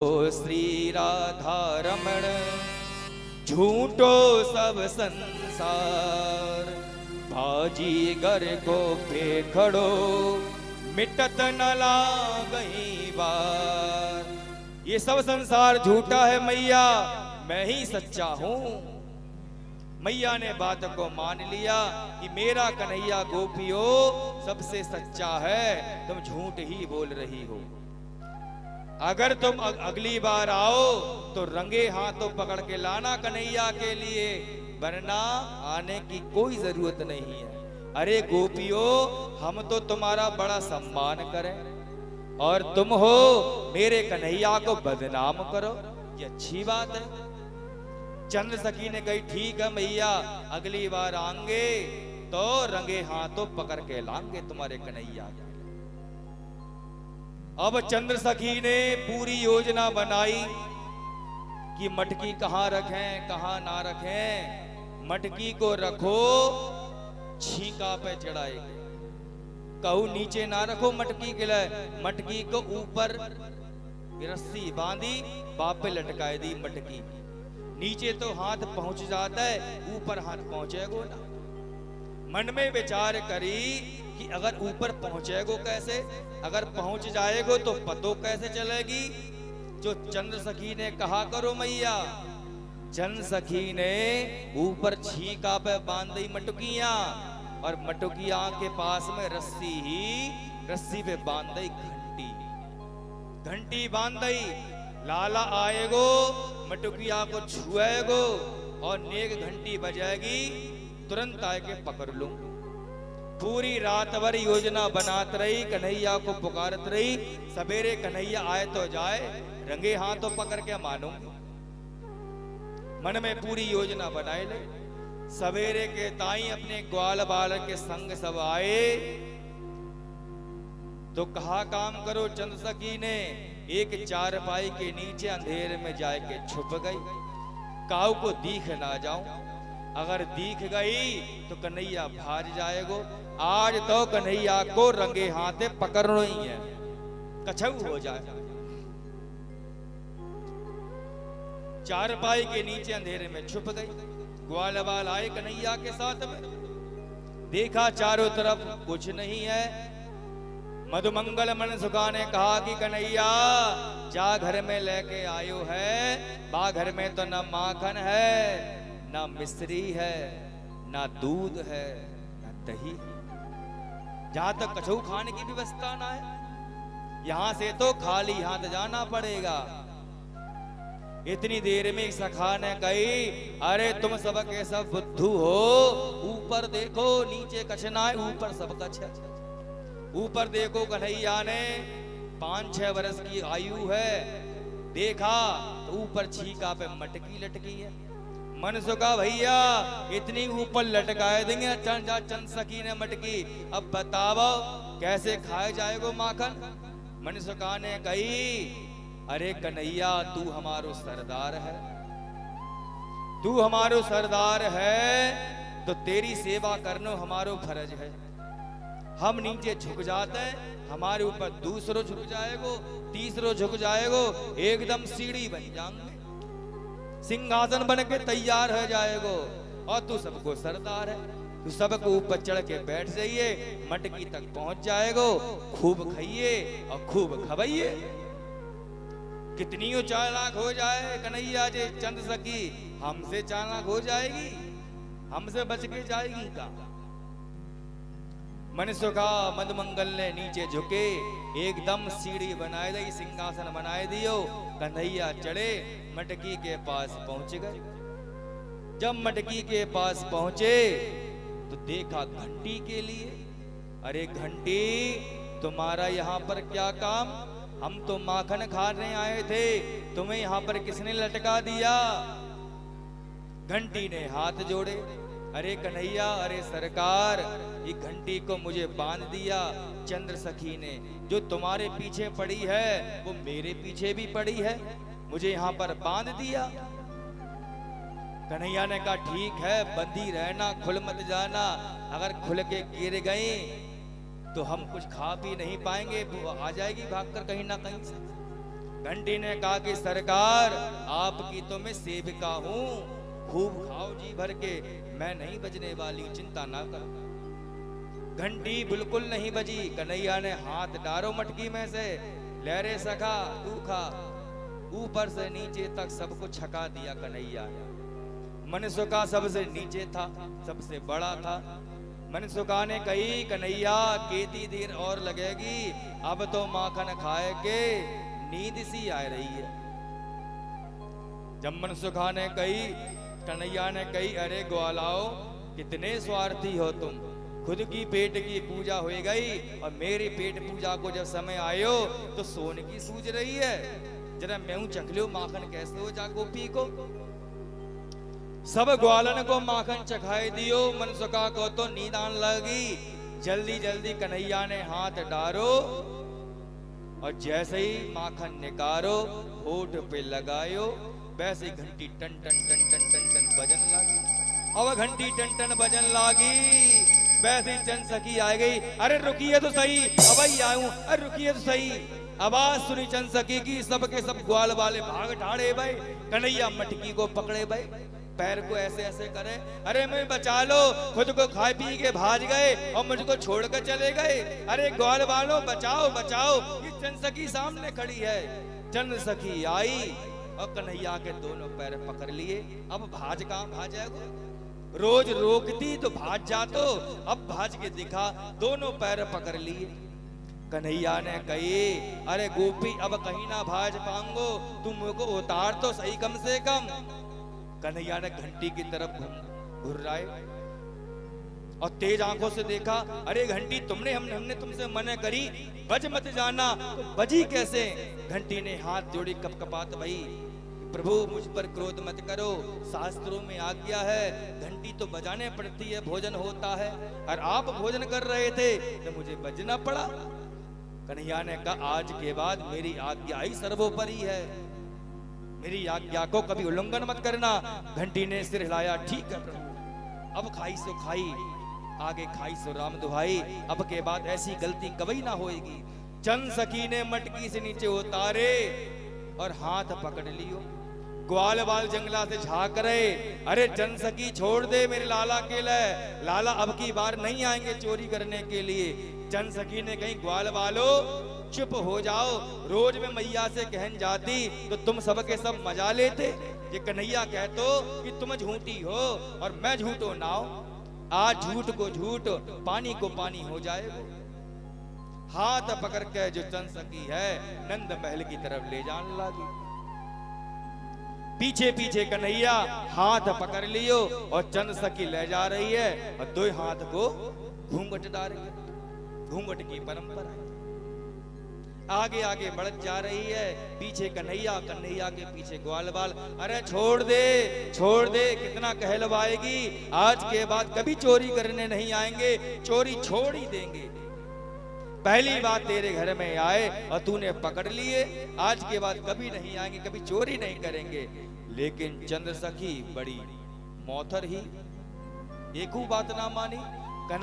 ओ श्री राधा रमण झूठो सब संसार, बाजीगर को पेखड़ो मिटत न लागई बार। ये सब संसार झूठा है मैया, मैं ही सच्चा हूं। मैया ने बात को मान लिया कि मेरा कन्हैया गोपियों सबसे सच्चा है, तुम झूठ ही बोल रही हो। अगर तुम अगली बार आओ तो रंगे हाथों पकड़ के लाना कन्हैया के लिए, वरना आने की कोई जरूरत नहीं है। अरे गोपियों, हम तो तुम्हारा बड़ा सम्मान करें और तुम हो मेरे कन्हैया को बदनाम करो, ये अच्छी बात है। चंद्र सखी ने कही ठीक है मैया, अगली बार आएंगे तो रंगे हाथों पकड़ के लाएंगे तुम्हारे कन्हैया। अब चंद्र सखी ने पूरी योजना बनाई कि मटकी कहां रखें कहां ना रखें। मटकी को रखो छीका पे चढ़ाए, कहूं नीचे ना रखो मटकी के लिए। मटकी को ऊपर रस्सी बांधी, बाप पे लटकाए दी मटकी। नीचे तो हाथ पहुंच जाता है, ऊपर हाथ पहुंचेगो ना। मन में विचार करी कि अगर ऊपर पहुंचेगो कैसे, अगर पहुंच जाएगो तो पतो कैसे चलेगी। जो चंद्र सखी ने कहा करो मैया, चंद्र सखी ने ऊपर छीका पे बांध दी मटकियां, और मटकियां के पास में रस्सी पे बांध दी घंटी। घंटी बांध दी, लाला आएगो मटकिया को छुएगो और नेक घंटी बजाएगी, तुरंत आके पकड़ लूं। पूरी रात भर योजना बनात रही, कन्हैया को पुकारत रही। सवेरे कन्हैया आए तो जाए, रंगे हाथों पकड़ के मानूंगी। मन में पूरी योजना बनाए ले। सवेरे के ताई अपने ग्वाल बाल के संग सब आए तो कहा काम करो। चंद्र सखी ने एक चारपाई के नीचे अंधेरे में जाके छुप गई, काऊ को दीख ना जाऊं। अगर दीख गई तो कन्हैया भाज जाएगो। आज तो कन्हैया को रंगे हाथे पकड़ना ही है, कछऊ हो जाए। चारपाई के नीचे अंधेरे में छुप गई। ग्वाल बाल आए कन्हैया के साथ में, देखा चारों तरफ कुछ नहीं है। मधुमंगल मनसुखा ने कहा कि कन्हैया जा घर में लेके आयो है, बा घर में तो न माखन है, ना मिश्री है, ना दूध है, ना दही। जहां तक कछू खाने की व्यवस्था ना है, यहां से तो खाली हाथ जाना पड़ेगा। इतनी देर में सखा ने कही, अरे तुम सब के सब बुद्धू हो, ऊपर देखो नीचे कछ ना है, ऊपर सब कछ है। ऊपर देखो कन्हैया ने 5-6 वर्ष की आयु है, देखा तो ऊपर छीका पे मटकी लटकी है। मनसुखा भैया इतनी ऊपर लटकाए देंगे चंद सखी ने मटकी, अब बताओ कैसे खाए जाएगो माखन। मनसुखा ने कही, अरे कन्हैया तू हमारो सरदार है, तू हमारो सरदार है तो तेरी सेवा करनो हमारो फर्ज है। हम नीचे झुक जाते हैं, हमारे ऊपर दूसरो झुक जाएगो, तीसरो झुक जाएगो, एकदम सीढ़ी बन जाएंगे, सिंहासन बन के तैयार हो जाएगो। और तू सबको सरदार है, तू सबको ऊपर चढ़ के बैठ जाइए, मटकी तक पहुंच जाएगो, खूब खाइए और खूब खवाइए। कितनी चालाक हो जाए कन्हैया जी, चंद्र सखी हमसे चालाक हो जाएगी, हमसे बच के जाएगी का। मनसुखा मधुमंगल ने नीचे झुके, एकदम सीढ़ी बनाए दी, सिंहासन बनाए दियो। कन्हैया चढ़े, मटकी के पास पहुंच गए। जब मटकी के पास पहुंचे तो देखा घंटी के लिए। अरे घंटी, तुम्हारा यहाँ पर क्या काम? हम तो माखन खाने आए थे, तुम्हें यहाँ पर किसने लटका दिया? घंटी ने हाथ जोड़े, अरे कन्हैया, अरे सरकार, ये घंटी को मुझे बांध दिया चंद्र सखी ने। जो तुम्हारे पीछे पड़ी है वो मेरे पीछे भी पड़ी है, मुझे यहाँ पर बांध दिया। कन्हैया ने कहा ठीक है, बंदी रहना, खुल मत जाना। अगर खुल के गिर गई तो हम कुछ खा पी नहीं पाएंगे, वो आ जाएगी भागकर कहीं ना कहीं से। घंटी ने कहा कि सरकार आपकी तो मैं सेविका हूं, खूब खाओ जी भर के, मैं नहीं बजने वाली हूं, चिंता ना करो। घंटी बिल्कुल नहीं बजी। कन्हैया ने हाथ डारो मटकी में से, ले रे सखा तू खा। ऊपर से नीचे तक सबको छका दिया कन्हैया ने। मनसुखा सबसे नीचे था, सबसे बड़ा था। मनसुखा ने कही कन्हैया केती देर और लगेगी, अब तो माखन खाए के नींद सी आ रही है। जब मनसुखा ने कही, कन्हैया ने कही अरे ग्वालाओ कितने स्वार्थी हो तुम, खुद की पेट की पूजा हो गई और मेरी पेट पूजा को जब समय आयो तो सोने की सूझ रही है। जरा मैं चख लो माखन कैसे हो जा गोपी को। सब ग्वालन को माखन चखाए दियो, मनसुखा को तो नींद आने लगी। जल्दी जल्दी कन्हैया ने हाथ डारो और जैसे ही माखन निकारो होठ पे लगायो, वैसे घंटी टन टन टन टन टन टन बजन लगी। अब घंटी टन टन बजन लगी, वैसे चंद सखी आ गई। अरे रुकिए तो सही, अब ही आऊं, अरे रुकिए तो सही। आवाज सुनी चंद सखी की, सबके सब ग्वाल वाले भाग ठाड़े भाई। कन्हैया मटकी को पकड़े भाई, पैर को ऐसे ऐसे करे, अरे मैं बचा लो, खुद को खा पी के भाज गए और मुझको छोड़कर चले गए। अरे ग्वाल वालों बचाओ बचाओ। ये चंद सखी सामने खड़ी है। चंद सखी आई और कन्हैया के दोनों पैर पकड़ लिए। अब भाज कहां भाजेगा, रोज रोकती तो भाज जातो, अब भाज के दिखा, दोनों पैर पकड़ लिए। कन्हैया ने कही अरे गोपी अब कहीं ना भाज पाऊंगो, तुम मुझको उतार तो सही कम से कम। कन्हैया ने घंटी की तरफ घुर्राए और तेज आंखों से देखा। अरे घंटी तुमने हमने तुमसे मना करी बज मत जाना, तो बजी कैसे। घंटी ने हाथ जोड़ी कपकपात वही, प्रभु मुझ पर क्रोध मत करो, शास्त्रों में आज्ञा है घंटी तो बजाने पड़ती है, भोजन होता है, और आप भोजन कर रहे थे तो मुझे बजना पड़ा। कन्हैया ने कहा आज के बाद मेरी आज्ञा ही सर्वोपरि है, मेरी आज्ञा को कभी उल्लंघन मत करना। घंटी ने सिर हिलाया, ठीक है प्रभु, अब खाई सो खाई, आगे खाई सो राम दुहाई, अब के बाद ऐसी गलती कभी ना होएगी। चंद सखी ने मटकी से नीचे उतारे और हाथ पकड़ लियो। ग्वाल वाल जंगला से झांक रहे, अरे चंद सखी छोड़ दे मेरे लाला के लिए, लाला अब की बार नहीं आएंगे चोरी करने के लिए। चंद सखी ने कहीं ग्वाल वालो चुप हो जाओ, रोज में मैया से कहन जाती तो तुम सबके सब मजा लेते। ये कन्हैया कहतो कि तुम झूठी हो और मैं झूठो ना हो, आज झूठ को झूठ पानी को पानी हो जाएगा। हाथ पकड़ के जो चंद सखी है नंद महल की तरफ ले जाने लगी। पीछे पीछे कन्हैया हाथ पकड़ लियो और चंद सखी ले जा रही है और दो हाथ को घूंघट डाल रही है, घूंघट की परंपरा है। आगे आगे बढ़त जा रही है, पीछे कन्हैया, कन्हैया के पीछे ग्वाल बाल। अरे छोड़ दे, कितना कहलवाएगी, आज के बाद कभी चोरी करने नहीं आएंगे, चोरी छोड़ ही देंगे। पहली बात तेरे घर में आए और तूने पकड़ लिए, आज के बाद कभी नहीं आएंगे, कभी चोरी नहीं करेंगे। लेकिन चंद्र सखी बड़ी मौथर ही, एक बात ना मानी।